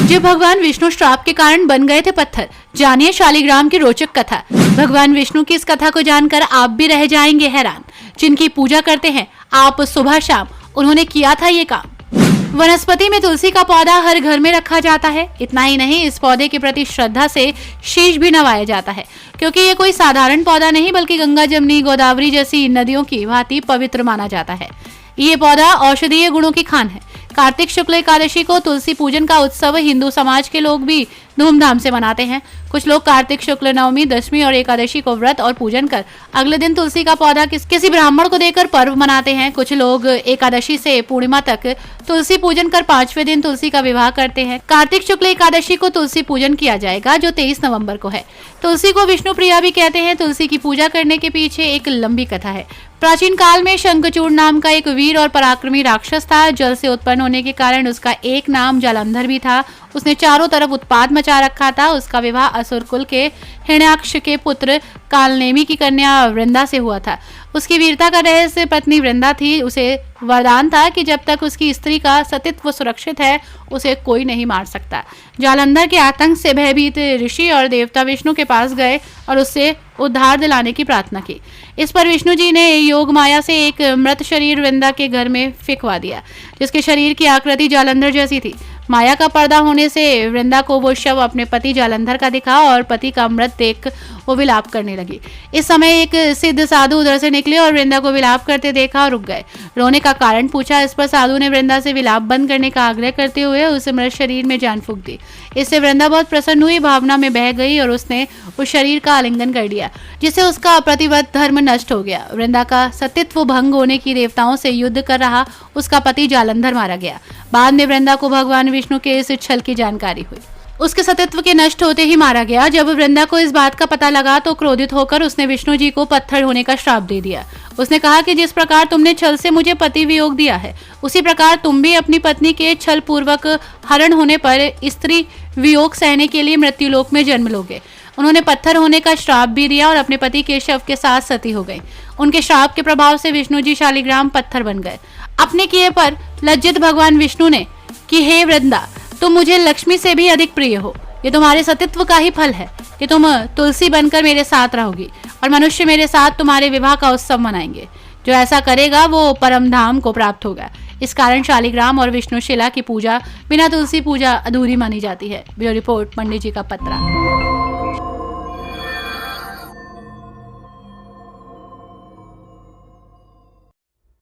जो भगवान विष्णु श्राप के कारण बन गए थे पत्थर, जानिए शालिग्राम की रोचक कथा। भगवान विष्णु की इस कथा को जानकर आप भी रह जाएंगे हैरान। जिनकी पूजा करते हैं आप सुबह शाम, उन्होंने किया था ये काम। वनस्पति में तुलसी का पौधा हर घर में रखा जाता है। इतना ही नहीं, इस पौधे के प्रति श्रद्धा से शीश भी नवाया जाता है, क्योंकि ये कोई साधारण पौधा नहीं बल्कि गंगा, जमुनी, गोदावरी जैसी नदियों की भांति पवित्र माना जाता है। ये पौधा औषधीय गुणों की खान है। कार्तिक शुक्ल एकादशी को तुलसी पूजन का उत्सव हिंदू समाज के लोग भी धूमधाम से मनाते हैं। कुछ लोग कार्तिक शुक्ल नवमी, दशमी और एकादशी को व्रत और पूजन कर अगले दिन तुलसी का पौधा किसी ब्राह्मण को देकर पर्व मनाते हैं। कुछ लोग एकादशी से पूर्णिमा तक तुलसी पूजन कर 5वें दिन तुलसी का विवाह करते हैं। कार्तिक शुक्ल एकादशी को तुलसी पूजन किया जाएगा, जो 23 नवंबर को है। तुलसी को विष्णु प्रिया भी कहते हैं। तुलसी की पूजा करने के पीछे एक लंबी कथा है। प्राचीन काल में शंखचूड़ नाम का एक वीर और पराक्रमी राक्षस था। जल से उत्पन्न होने के कारण उसका एक नाम जालंधर भी था। उसने चारों तरफ उत्पात मचा रखा था। उसका विवाह असुर कुल के हिरण्याक्ष के पुत्र कालनेमी की कन्या वृंदा से हुआ था। उसकी वीरता का रहस्य पत्नी वृंदा थी। उसे वरदान था कि जब तक उसकी स्त्री का सतीत्व सुरक्षित है, उसे कोई नहीं मार सकता। जालंधर के आतंक से भयभीत ऋषि और देवता विष्णु के पास गए और उससे उद्धार दिलाने की प्रार्थना की। इस पर विष्णु जी ने योग माया से एक मृत शरीर वृंदा के घर में फिकवा दिया, जिसके शरीर की आकृति जालंधर जैसी थी। माया का पर्दा होने से वृंदा को वो शव अपने पति जालंधर का दिखा और पति का मृत देख वो विलाप करने लगी। इस समय एक सिद्ध साधु उधर से निकले और वृंदा को विलाप करते देखा और रुक गए। रोने का कारण पूछा। इस पर साधु ने वृंदा से विलाप बंद करने का आग्रह करते हुए उस मृत शरीर में जान फूंक दी। इससे वृंदा बहुत प्रसन्न हुई, भावना में बह गई और उसने उस शरीर का आलिंगन कर लिया, जिससे उसका प्रतिबद्ध धर्म नष्ट हो गया। वृंदा का सतीत्व भंग होने की देवताओं से युद्ध कर रहा उसका पति जालंधर मारा गया। बाद में वृंदा को भगवान विष्णु के इस छल की जानकारी हुई। उसके सतीत्व के नष्ट होते ही मारा गया। जब वृंदा को इस बात का पता लगा तो क्रोधित होकर उसने विष्णु जी को पत्थर होने का श्राप दे दिया। उसने कहा कि जिस प्रकार तुमने छल से मुझे पति वियोग दिया है, उसी प्रकार तुम भी अपनी पत्नी के छल पूर्वक हरण होने पर स्त्री वियोग सहने के लिए मृत्युलोक में जन्म लोगे। उन्होंने पत्थर होने का श्राप भी दिया और अपने पति के शव के साथ सती हो गई। उनके श्राप के प्रभाव से विष्णु जी शालिग्राम पत्थर बन गए। अपने किए पर लज्जित भगवान विष्णु ने कि हे वृंदा, तुम मुझे लक्ष्मी से भी अधिक प्रिय हो। ये तुम्हारे सतीत्व का ही फल है कि तुम तुलसी बनकर मेरे साथ रहोगी और मनुष्य मेरे साथ तुम्हारे विवाह का उत्सव मनाएंगे। जो ऐसा करेगा वो परम धाम को प्राप्त होगा। इस कारण शालिग्राम और विष्णुशिला की पूजा बिना तुलसी पूजा अधूरी मानी जाती है। ब्यूरो रिपोर्ट, पंडित जी का पत्रा।